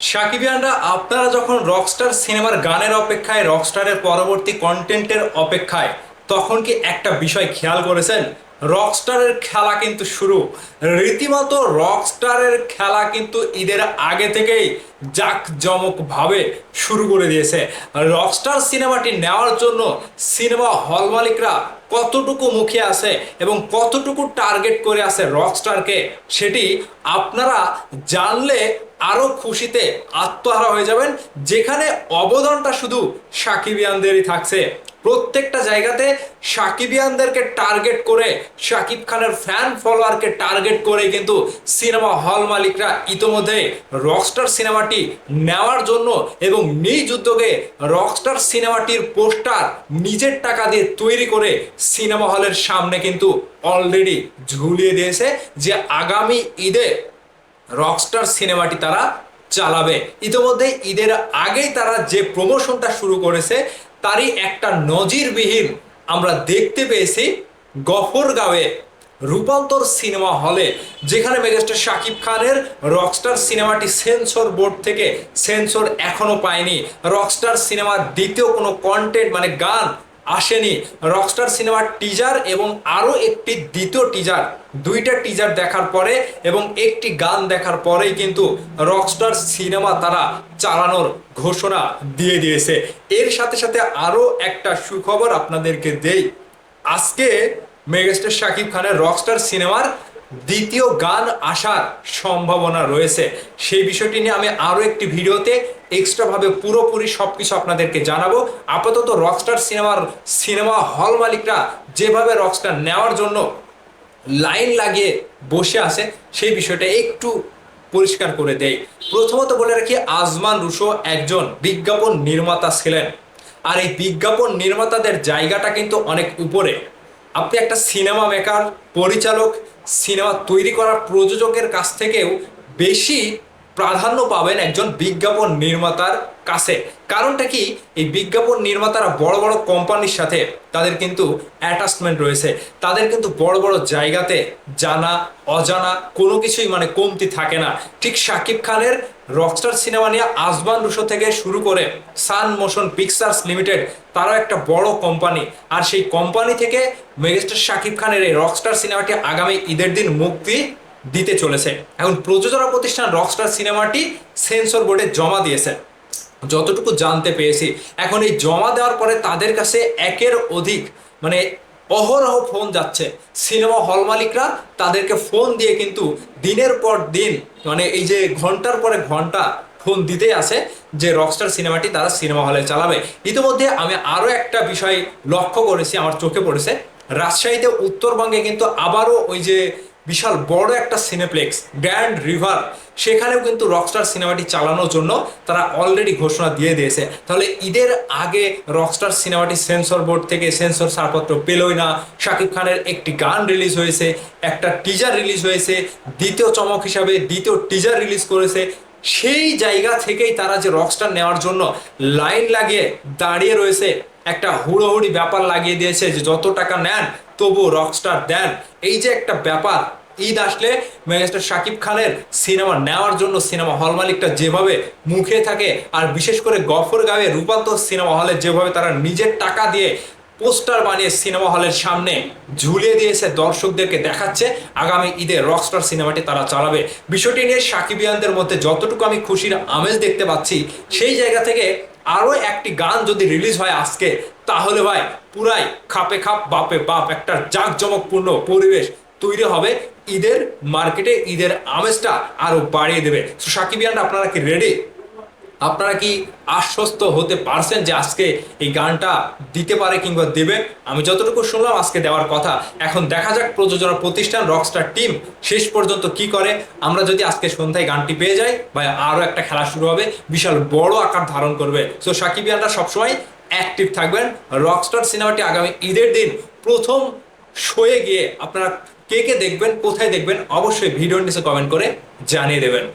সাকিবিয়ানরা আপনারা যখন রকস্টার সিনেমার গানের অপেক্ষায় রকস্টারের পরবর্তী কন্টেন্টের অপেক্ষায় তখন কি একটা বিষয় খেয়াল করেছেন? রকস্টারের খেলা কিন্তু শুরু, রীতিমতো রকস্টারের খেলা কিন্তু ঈদের আগে থেকেই জাঁকজমকভাবে শুরু করে দিয়েছে। রকস্টার সিনেমাটি নেওয়ার জন্য সিনেমা হল মালিকরা কতটুকু মুখে আছে এবং কতটুকু টার্গেট করে আছে রকস্টারকে, সেটি আপনারা জানলে আরো খুশিতে আত্মহারা হয়ে যাবেন। যেখানে অবদানটা শুধু সাকিবিয়ানদেরই থাকছে, প্রত্যেকটা জায়গাতে সাকিবিয়ানদেরকে টার্গেট করে, শাকিব খানের ফ্যান ফলোয়ারকে টার্গেট করে কিন্তু সিনেমা হল মালিকরা ইতোমধ্যে রকস্টার সিনেমাটি নেওয়ার জন্য এবং নিজ উদ্যোগে রকস্টার সিনেমাটির পোস্টার নিজের টাকা দিয়ে তৈরি করে সিনেমা হলের সামনে কিন্তু অলরেডি ঝুলিয়ে দিয়েছে যে আগামী ঈদে রকস্টার সিনেমাটি তারা চালাবে। ইতিমধ্যে ঈদের আগেই তারা যে প্রমোশনটা শুরু করেছে তারই একটা নজিরবিহীন আমরা দেখতে পেয়েছি গফরগাঁওয়ে রূপান্তর সিনেমা হলে, যেখানে মেগাস্টার শাকিব খানের রকস্টার সিনেমাটি সেন্সর বোর্ড থেকে সেন্সর এখনো পায়নি। রকস্টার সিনেমার দ্বিতীয় কোনো কন্টেন্ট মানে গান আসেনি। রকস্টার সিনেমার টিজার এবং আরও একটি দ্বিতীয় টিজার, দুইটা টিজার দেখার পরে এবং একটি গান দেখার পরেই কিন্তু রকস্টার সিনেমা তারা চালানোর ঘোষণা দিয়ে দিয়েছে। এর সাথে সাথে আরও একটা সুখবর আপনাদেরকে দেই, আজকে মেগাস্টার শাকিব খানের রকস্টার সিনেমার দ্বিতীয় গান আসার সম্ভাবনা রয়েছে। সেই বিষয়টি নিয়ে আমি আরও একটি ভিডিওতে এক্সট্রাভাবে পুরোপুরি সব কিছু আপনাদেরকে জানাবো। আপাতত রকস্টার সিনেমা হল মালিকরা যেভাবে রকস্টার নেওয়ার জন্য লাইন লাগিয়ে বসে আছে সেই বিষয়টা একটু পরিষ্কার করে দেই। প্রথমত বলে রাখি, আজমান রুশো একজন বিজ্ঞাপন নির্মাতা ছিলেন, আর এই বিজ্ঞাপন নির্মাতাদের জায়গাটা কিন্তু অনেক উপরে। আপনি একটা সিনেমা মেকার, পরিচালক, সিনেমা তৈরি করা প্রযোজকের কাছ থেকেও বেশি প্রাধান্য পাবেন একজন বিজ্ঞাপন নির্মাতার কাছে। কারণটা কি, এই বিজ্ঞাপন নির্মাতারা বড় বড় কোম্পানির সাথে তাদের কিন্তু অ্যাটাচমেন্ট রয়েছে, তাদের কিন্তু বড় বড় জায়গাতে জানা অজানা কোনো কিছুই মানে কমতি থাকে না। ঠিক শাকিব খানের রকস্টার সিনেমা নিয়ে আজমান রুশো থেকে শুরু করে সান মোশন পিকচার্স লিমিটেড, তারাও একটা বড় কোম্পানি, আর সেই কোম্পানি থেকে মেগাস্টার শাকিব খানের এই রকস্টার সিনেমাটি আগামী ঈদের দিন মুক্তি দিতে চলেছে। এখন প্রযোজনা প্রতিষ্ঠান রকস্টার সিনেমাটি সেন্সর বোর্ডে জমা দিয়েছে যতটুকু জানতে পেরেছি। এখন এই জমা দেওয়ার পরে তাদের কাছে একের অধিক মানে অহরহ ফোন যাচ্ছে। সিনেমা হল মালিকরা তাদেরকে ফোন দিয়ে কিন্তু দিনের পর দিন মানে এই যে ঘন্টার পরে ঘন্টা ফোন দিতেই আছে যে রকস্টার সিনেমাটি তারা সিনেমা হলে চালাবে। ইতিমধ্যে আমি আরও একটা বিষয় লক্ষ্য করেছি, আমার চোখে পড়েছে, রাজশাহীতে উত্তরবঙ্গে কিন্তু আবারও ওই যে বিশাল বড় একটা সিনেপ্লেক্স গ্র্যান্ড রিভার, সেখানেও কিন্তু রকস্টার সিনেমাটি চালানোর জন্য তারা অলরেডি ঘোষণা দিয়ে দিয়েছে। তাহলে ঈদের আগে রকস্টার সিনেমাটি সেন্সর বোর্ড থেকে সেন্সর ছাড়পত্র পেলই না, শাকিব খানের একটি গান রিলিজ হয়েছে, একটা টিজার রিলিজ হয়েছে, দ্বিতীয় চমক হিসাবে দ্বিতীয় টিজার রিলিজ করেছে। সেই জায়গা থেকেই তারা যে রকস্টার নেওয়ার জন্য লাইন লাগিয়ে দাঁড়িয়ে রয়েছে, একটা হুড়োহুড়ি ব্যাপার লাগিয়ে দিয়েছে যে যত টাকা নেন তবু রকস্টার দেন। এই যে একটা ব্যাপার, ঈদ আসলে মেগাস্টার শাকিব খানের সিনেমা নেওয়ার জন্য সিনেমা হল মালিকটা যেভাবে মুখে থাকে, আর বিশেষ করে গফরগাঁওয়ে রূপান্তর সিনেমা হলে যেভাবে তারা নিজের টাকা দিয়ে পোস্টার বানিয়ে সিনেমা হলের সামনে ঝুলিয়ে দিয়েছে, দর্শকদেরকে দেখাচ্ছে আগামী ঈদে রকস্টার সিনেমাটি তারা চালাবে। বিষয়টি নিয়ে সাকিবিয়ানদের মধ্যে যতটুকু আমি খুশির আমেজ দেখতে পাচ্ছি, সেই জায়গা থেকে আরও একটি গান যদি রিলিজ হয় আজকে, তাহলে ভাই পুরাই খাপে খাপ বাপে বাপ একটা জাঁকজমকপূর্ণ পরিবেশ তৈরি হবে। ঈদের মার্কেটে ঈদের আমেজটা আরো বাড়িয়ে দেবে। তো সাকিবিয়ানরা আপনারা কি রেডি? আপনারা কি আশ্বস্ত হতে পারছেন যে আজকে এই গানটা দিতে পারে কিংবা দেবে? আমি যতটুকু শুনলাম আজকে দেওয়ার কথা। এখন দেখা যাক প্রযোজনা প্রতিষ্ঠান রকস্টার টিম শেষ পর্যন্ত কি করে। আমরা যদি আজকে সন্ধ্যায় গানটি পেয়ে যাই ভাই, আরও একটা খেলা শুরু হবে, বিশাল বড় আকার ধারণ করবে। সো সাকিবিয়ানরা সবসময় অ্যাক্টিভ থাকবেন। রকস্টার সিনেমাটি আগামী ঈদের দিন প্রথম শোয়ে গিয়ে আপনারা কে কে দেখবেন, কোথায় দেখবেন, অবশ্যই ভিডিওর নিচে কমেন্ট করে জানিয়ে দেবেন।